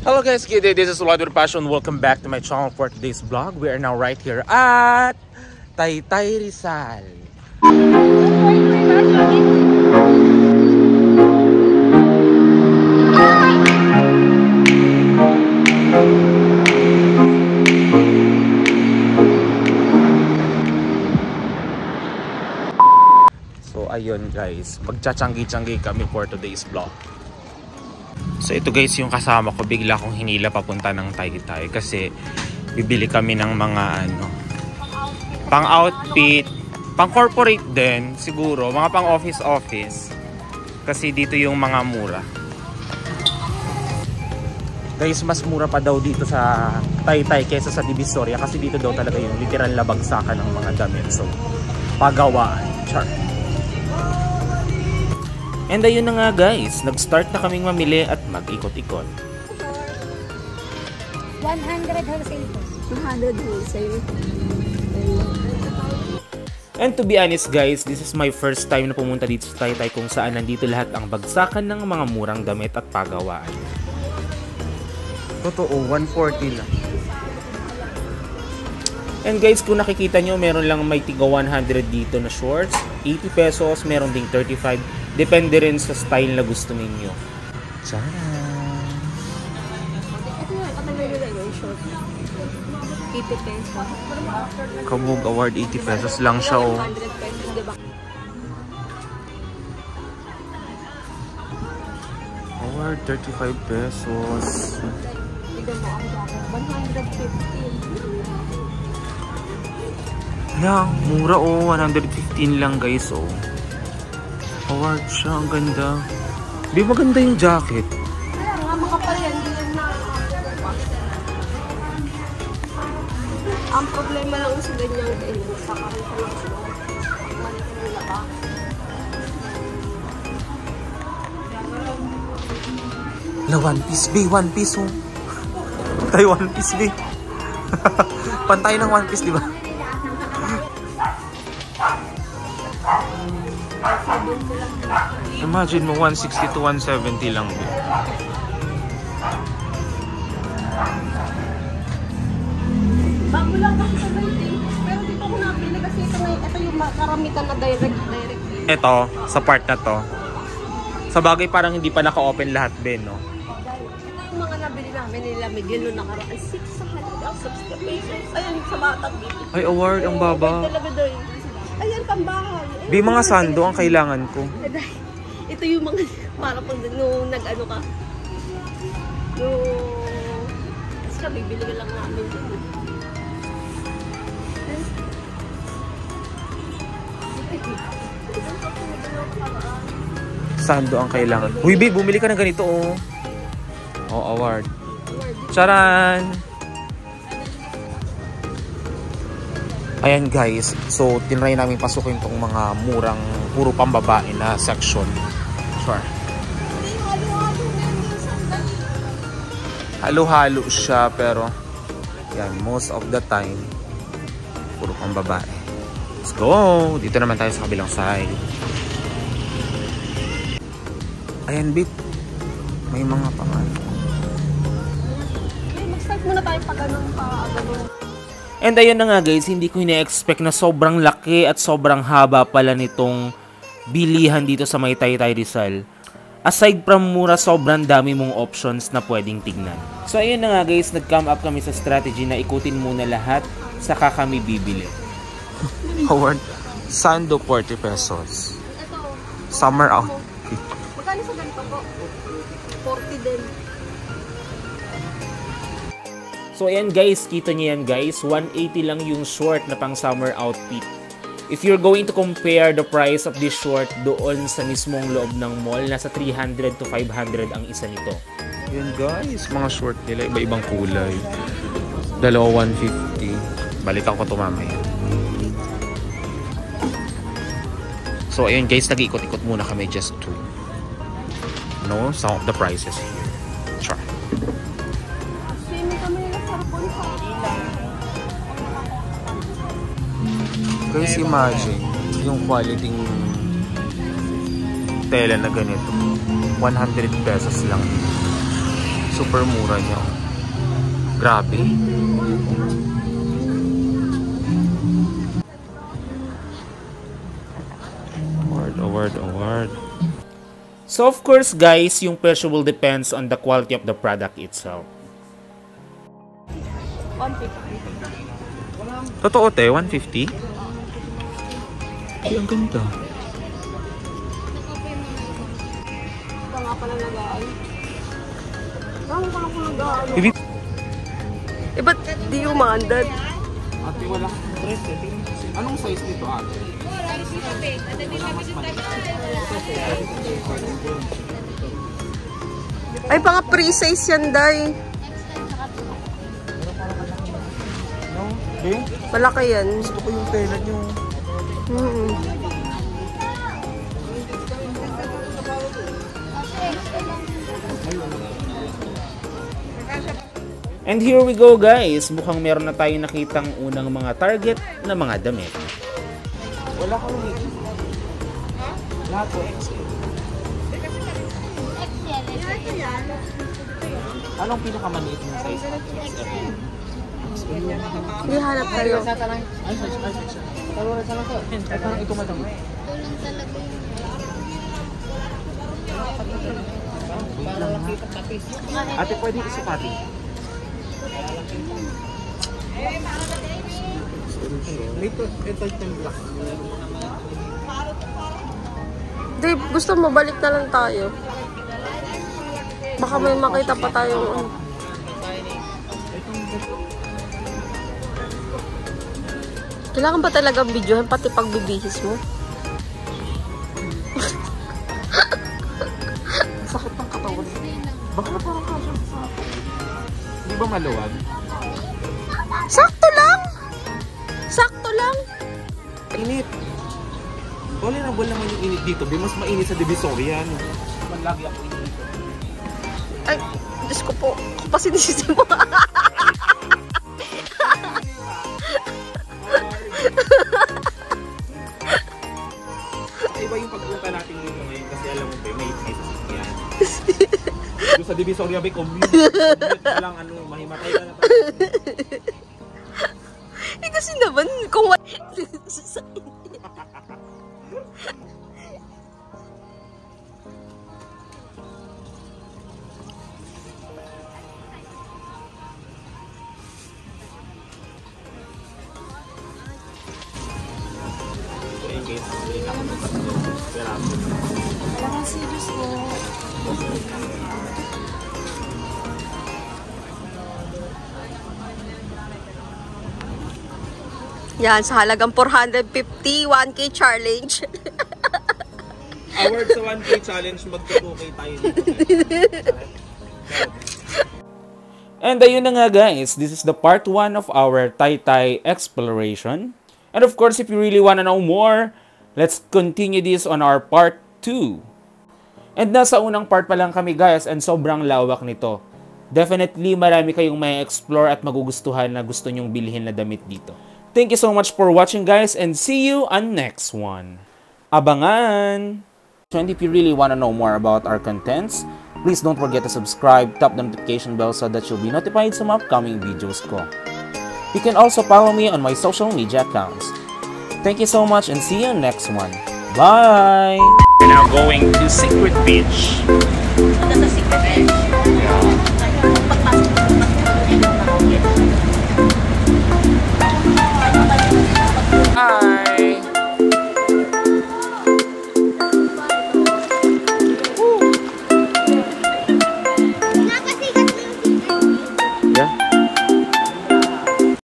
Hello guys, good day. This is Lord with Passion. Welcome back to my channel for today's vlog. We are now right here at Taytay Rizal. So ayun guys, magtsatsangi-tsangi kami for today's vlog. So ito guys yung kasama ko, bigla kong hinila papunta ng Taytay kasi bibili kami ng mga pang outfit, pang corporate din siguro, mga pang office kasi dito yung mga mura. Guys, mas mura pa daw dito sa Taytay kaysa sa Divisoria kasi dito daw talaga yung literal na bagsakan ng mga damit. So pagawaan, char. And ayun na nga guys, nag-start na kaming mamili at mag-ikot-ikot. 100 wholesale po. 200 wholesale. And to be honest guys, this is my first time na pumunta dito sa Taytay kung saan nandito lahat ang bagsakan ng mga murang damit at pagawaan. Totoo, 140 lang. And guys, kung nakikita nyo, meron lang may tiga 100 dito na shorts, 80 pesos, meron ding 35. Depende rin sa style na gusto ninyo. Tcharan! Ito yung katagal nila yung short. 80 pesos. Kabog award, 80 pesos lang siya oh. 100 pesos, diba? Award, 35 pesos. Tignan mo ang jacket. 115. Lang, mura oh. 115 lang guys oh. Award siya, ang ganda. Di maganda yung jacket. Kaya nga, makapal yan. Hindi yan na. Ang problema lang sa ganyang ganyan. Sa karito lang siya. Malitin nila ba? La, One Piece B, One Piece oh. Pantay One Piece B. Pantay ng One Piece, di ba? Imagine mo 160 to 170 lang. Bago lang kasi sa Taytay. Pero dito ko nabili kasi ito yung karamitan na direct. Ito, sa part na to. Sa bagay parang hindi pa naka-open lahat din, no? Ito yung mga nabili namin nila Miguel noong nakaraan. 660 pesos. Ayan, sa batang bibig. Ay, award, ang baba. Ayan, tambahan. Di mga sando ang kailangan ko. Ito yung mga para pang nung nag-ano ka. Tapos ka, bibili ka lang namin dito. Sando ang kailangan. Uy, babe, bumili ka ng ganito, oh. Oh, award. Charan! Ayan guys, so tinry namin pasukin tong mga murang puro pambabae na section. Sure. Halo-halo siya pero yan, most of the time puro pambabae. Let's go! Dito naman tayo sa kabilang side. Ayan babe, may mga pangalan. Mag-start muna tayo pag ganun pa. And ayun na nga guys, hindi ko ina-expect na sobrang laki at sobrang haba pala nitong bilihan dito sa may Taytay Rizal. Aside from mura, sobrang dami mong options na pwedeng tignan. So ayun na nga guys, nag-come up kami sa strategy na ikutin muna lahat saka kami bibili. Howard, sando 40 pesos. Ito. Summer out. Magkano sa ganito po? 40 din. So ayan guys, kita niyo yan guys, 180 lang yung short na pang summer outfit. If you're going to compare the price of this short doon sa mismong loob ng mall, nasa 300 to 500 ang isa nito. Ayan guys, mga short nila, iba-ibang kulay. Dalawa 150. Balikan ko ito mamaya. So ayun guys, nag-ikot-ikot muna kami just to know some of the prices here. Sure. Guys, imagine yung quality tela na ganito. 100 pesos lang. Super mura niya. Grabe. Award. So of course guys, yung presyo will depends on the quality of the product itself. 150. Totoo te, 150? Ay, ang ganda. Ito nga pala nagaan. Tama pala kung nagaan. Ba't di umandad? Ate, wala kang dress eh. Anong size nito ate? Ay, mga pre-size yan, Day. Okay. Malaki yan. Gusto ko yung tela nyo. And here we go guys, mukhang meron na tayong nakitang unang mga target na mga damit. Wala kang ulit. Lahat po XL. Anong pinakamaliit ng size? XL. Hindi hanap tayo. Parang ito madam. Ate, pwede isipati. Ito yung black. Dave, gusto mo balik na lang tayo. Baka may makita pa tayong Kailangan ba talagang videohan pati pagbibihis mo? Sakit ng katawan. Bakit parang kasya sa akin? Hindi ba maluwag? Sakto lang! Sakto lang! Init. Tolerable naman yung init dito. Di mas mainit sa Divisoria. Lagi ako init dito. Ay, Diyos ko po. Kapasinisisi mo. Iba yung pagpunta natin dito ngayon kasi alam mo ba, may sasakyan. Doon sa Divisoria Bay, commute ka lang, mahimatay ka na tayo. Eh kasi naman, kung wala sa Walang serious mo. Yan, sa halagang 450, 1K challenge. Award sa 1K challenge, magto-2K tayo dito. And ayun na nga guys, this is the part 1 of our Taytay exploration. And of course, if you really wanna know more, let's continue this on our part 2. And nasa unang part pa lang kami guys, and sobrang lawak nito. Definitely marami kayong may explore at magugustuhan na gusto nyong bilhin na damit dito. Thank you so much for watching guys, and see you on next one. Abangan! And if you really wanna know more about our contents, please don't forget to subscribe, tap the notification bell so that you'll be notified sa mga upcoming videos ko. You can also follow me on my social media accounts. Thank you so much and see you next one. Bye! We're now going to Secret Beach. Secret Beach.